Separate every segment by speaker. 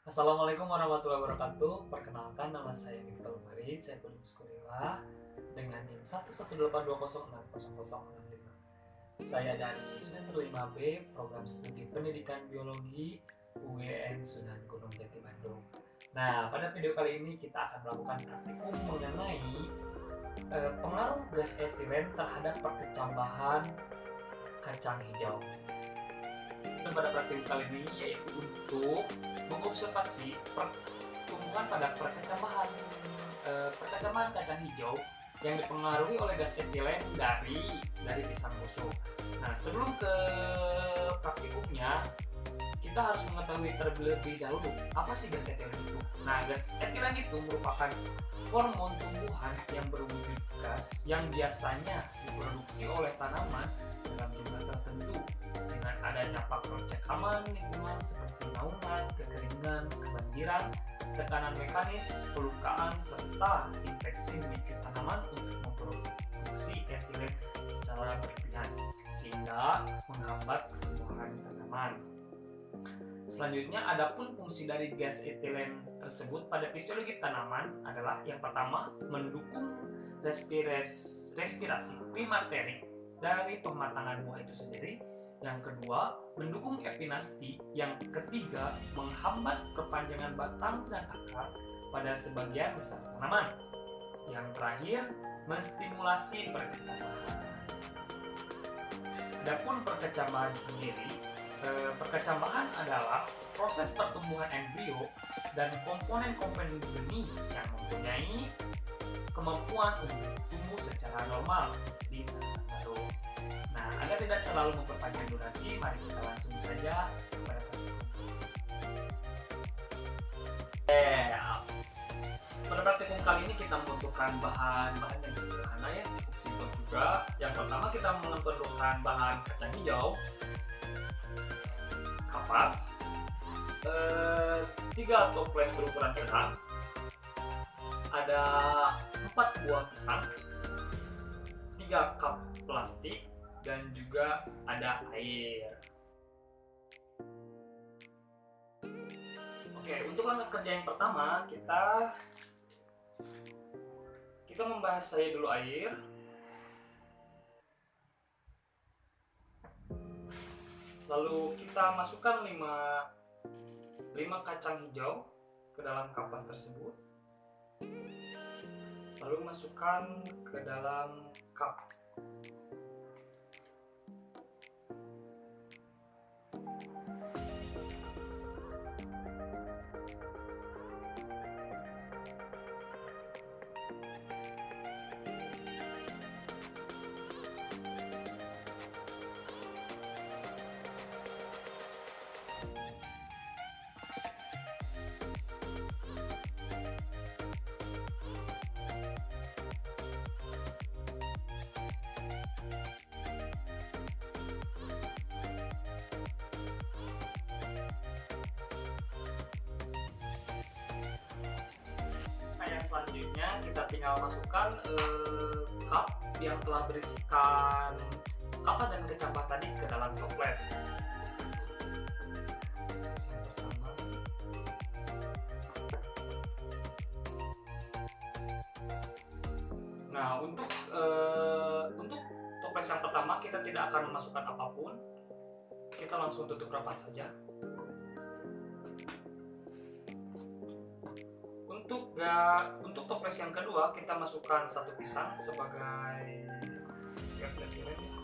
Speaker 1: Assalamualaikum warahmatullahi wabarakatuh. Perkenalkan, nama saya Victor Marit, saya kuliah Sekolah dengan NIM 11820600065. Saya dari semester 5B Program Studi Pendidikan Biologi UGM Sunan Gunung Jati Bandung. Nah, pada video kali ini kita akan melakukan praktikum mengenai pengaruh gas etilen terhadap perkecambahan kacang hijau. Dan pada praktikum kali ini yaitu untuk mengobservasi pertumbuhan pada perkecambahan kacang hijau yang dipengaruhi oleh gas etilen dari pisang busuk. Nah, sebelum ke praktikumnya, kita harus mengetahui terlebih dahulu apa sih gas etilen itu. Nah, gas etilen itu merupakan hormon tumbuhan yang berwujud gas yang biasanya diproduksi oleh tanaman dalam jumlah tertentu dengan adanya faktor cekaman lingkungan seperti naungan, kekeringan, kebanjiran, tekanan mekanis, pelukaan, serta infeksi memicu tanaman untuk memproduksi etilen secara berlebihan sehingga menghambat pertumbuhan tanaman. Selanjutnya, adapun fungsi dari gas etilen tersebut pada fisiologi tanaman adalah yang pertama, mendukung respirasi primateri dari pematangan buah itu sendiri. Yang kedua, mendukung epinasti. Yang ketiga, menghambat perpanjangan batang dan akar pada sebagian besar tanaman. Yang terakhir, menstimulasi perkecambahan. Adapun perkecambahan sendiri, perkecambahan adalah proses pertumbuhan embrio dan komponen-komponen benih yang mempunyai kemampuan untuk tumbuh secara normal di tanaman baru. Nah, agar tidak terlalu memperpanjang durasi, mari kita langsung saja kepada praktikum. Pada praktikum kali ini kita membutuhkan bahan-bahan yang sederhana ya, cukup simpel juga. Yang pertama kita memerlukan bahan kacang hijau, kapas, 3 toples berukuran sedang, ada 4 buah pisang, 3 cup plastik, dan juga ada air. Oke, untuk langkah kerja yang pertama kita membahas saya dulu air. Lalu kita masukkan 5 kacang hijau ke dalam kapas tersebut. Lalu masukkan ke dalam cup. Yang selanjutnya kita tinggal masukkan cup yang telah berisikan kapas dan kecambah tadi ke dalam toples. Nah, untuk toples yang pertama kita tidak akan memasukkan apapun, kita langsung tutup rapat saja. Untuk toples yang kedua kita masukkan 1 pisang sebagai gas etilen ya.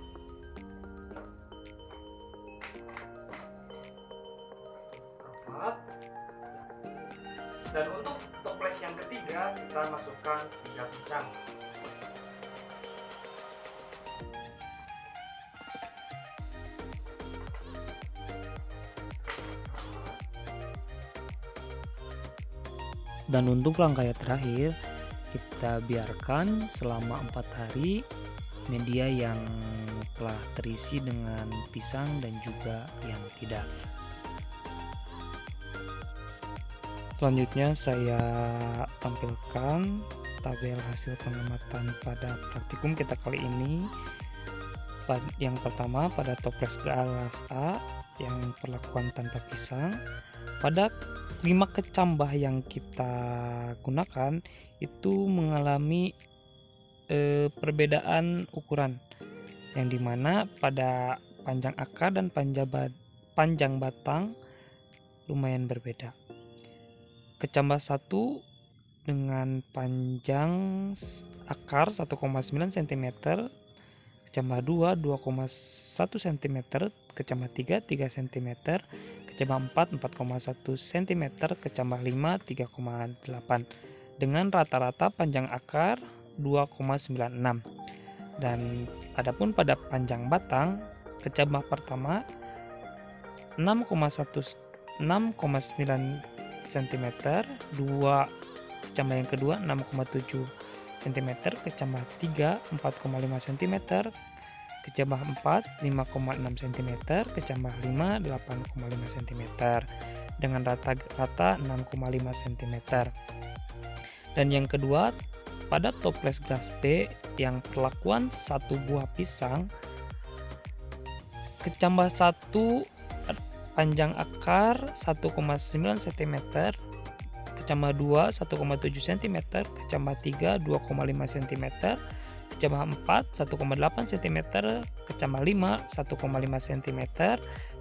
Speaker 1: Rapat. Dan untuk toples yang ketiga kita masukkan 3 pisang.
Speaker 2: Dan untuk langkah yang terakhir, kita biarkan selama 4 hari media yang telah terisi dengan pisang dan juga yang tidak. Selanjutnya saya tampilkan tabel hasil pengamatan pada praktikum kita kali ini. Yang pertama pada toples galas A yang perlakuan tanpa pisang. Pada 5 kecambah yang kita gunakan itu mengalami perbedaan ukuran, yang dimana pada panjang akar dan panjang batang lumayan berbeda. Kecambah 1 dengan panjang akar 1,9 cm, kecambah 2 2,1 cm, kecambah 3 3 cm, kecambah 4 4,1 cm, kecambah 5 3,8 dengan rata-rata panjang akar 2,96. Dan adapun pada panjang batang, kecambah pertama 6,9 cm, kecambah yang kedua 6,7 cm, kecambah 3 4,5 cm, kecambah 4 5,6 cm, kecambah 5 8,5 cm dengan rata-rata 6,5 cm. Dan yang kedua, pada toples gelas B yang perlakuan satu buah pisang, kecambah 1 panjang akar 1,9 cm, kecambah 2 1,7 cm, kecambah 3 2,5 cm, kecambah 4 1,8 cm, kecambah 5 1,5 cm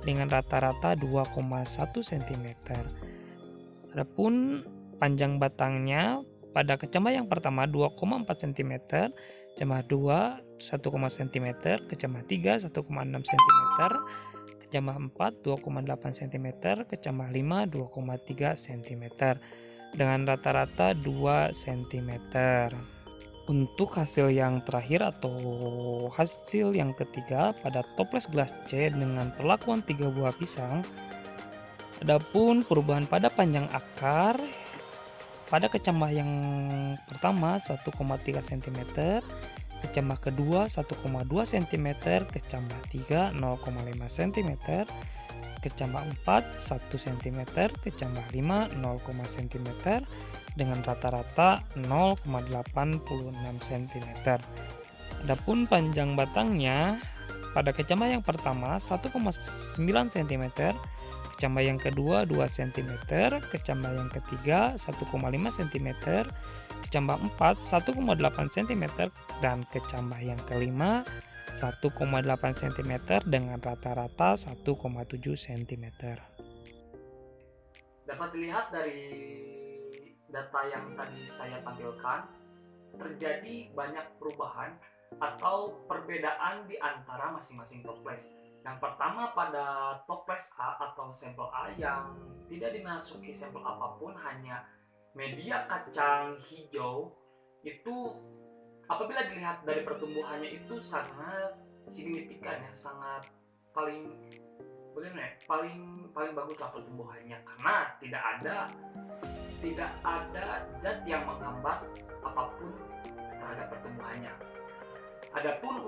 Speaker 2: dengan rata-rata 2,1 cm. Adapun panjang batangnya pada kecambah yang pertama 2,4 cm, kecambah 2 1, cm, kecambah 3 1,6 cm, kecambah 4 2,8 cm, kecambah 5 2,3 cm dengan rata-rata 2 cm. Untuk hasil yang terakhir atau hasil yang ketiga pada toples gelas C dengan perlakuan 3 buah pisang, adapun perubahan pada panjang akar pada kecambah yang pertama 1,3 cm, kecambah kedua 1,2 cm, kecambah 3 0,5 cm, kecambah 4 1 cm, kecambah 5 0, cm dengan rata-rata 0,86 cm. Adapun panjang batangnya pada kecambah yang pertama 1,9 cm, kecambah yang kedua 2 cm, kecambah yang ketiga 1,5 cm, kecambah 4 1,8 cm dan kecambah yang kelima 1,8 cm dengan rata-rata 1,7 cm.
Speaker 1: Dapat dilihat dari data yang tadi saya tampilkan, terjadi banyak perubahan atau perbedaan di antara masing-masing toples. Yang pertama pada toples A atau sampel A yang tidak dimasuki sampel apapun, hanya media kacang hijau, itu apabila dilihat dari pertumbuhannya itu sangat signifikan ya, sangat paling baguslah pertumbuhannya, karena tidak ada zat yang menghambat apapun terhadap pertumbuhannya. Adapun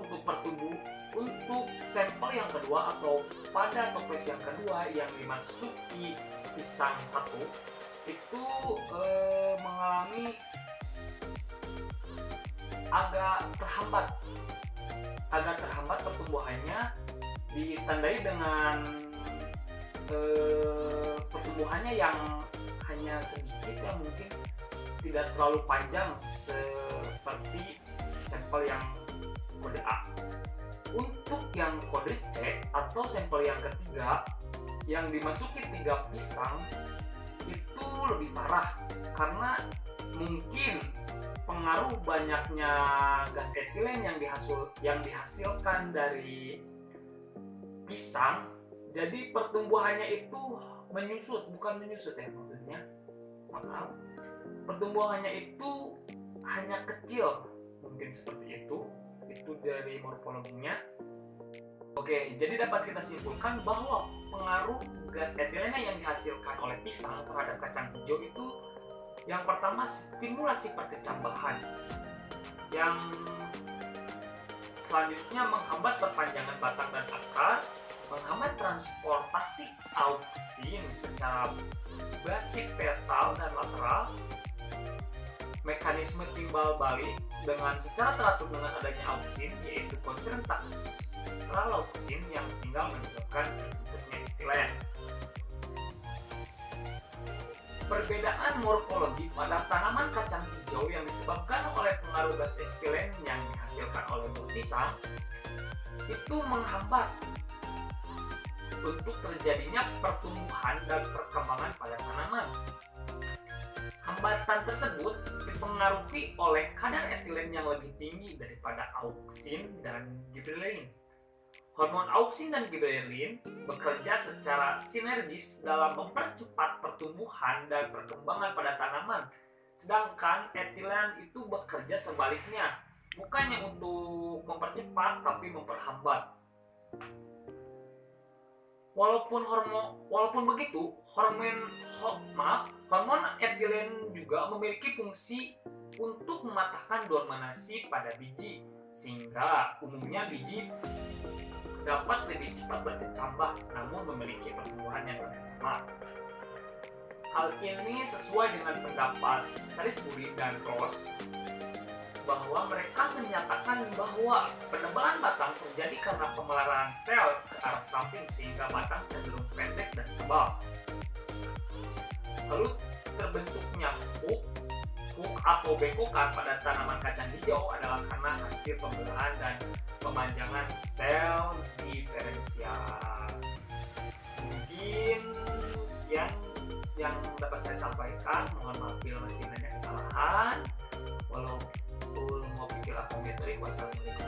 Speaker 1: untuk sampel yang kedua atau pada toples yang kedua yang dimasuki pisang 1 itu mengalami agak terhambat pertumbuhannya, ditandai dengan pertumbuhannya yang hanya sedikit, yang mungkin tidak terlalu panjang seperti sampel yang kode A. Untuk yang kode C atau sampel yang ketiga yang dimasuki 3 pisang itu lebih parah, karena mungkin pengaruh banyaknya gas etilen yang dihasilkan dari pisang, jadi pertumbuhannya itu pertumbuhannya itu hanya kecil, mungkin seperti itu dari morfologinya. Oke, jadi dapat kita simpulkan bahwa pengaruh gas etilen yang dihasilkan oleh pisang terhadap kacang hijau itu, yang pertama stimulasi perkecambahan, yang selanjutnya menghambat perpanjangan batang dan akar, menghambat transportasi auksin secara basis petal dan lateral, mekanisme timbal balik dengan secara teratur dengan adanya auksin, yaitu konsentrasi auksin yang tinggal menyebabkan terbentuknya etilen. Perbedaan morfologi pada tanaman kacang hijau yang disebabkan oleh pengaruh gas etilen yang dihasilkan oleh buah pisang itu menghambat untuk terjadinya pertumbuhan dan perkembangan pada tanaman. Hambatan tersebut dipengaruhi oleh kadar etilen yang lebih tinggi daripada auksin dan gibberellin. Hormon auksin dan gibberellin bekerja secara sinergis dalam mempercepat pertumbuhan dan perkembangan pada tanaman, sedangkan etilen itu bekerja sebaliknya, bukannya untuk mempercepat tapi memperhambat. Walaupun begitu, hormon etilen juga memiliki fungsi untuk mematahkan dormanasi pada biji, sehingga umumnya biji dapat lebih cepat berkecambah namun memiliki pertumbuhan yang lebih lemah. Hal ini sesuai dengan pendapat Salisbury dan Ross bahwa mereka menyatakan bahwa penebalan batang terjadi karena pemelaran sel ke arah samping sehingga batang cenderung pendek dan tebal. Lalu terbentuknya hook atau bekokan pada tanaman kacang hijau adalah karena hasil pembelahan dan pemanjangan sel diferensial. Mungkin sekian yang dapat saya sampaikan. Mohon maaf bila masih banyak kesalahan. Walaupun mau pikir aku metode, wassalamualaikum.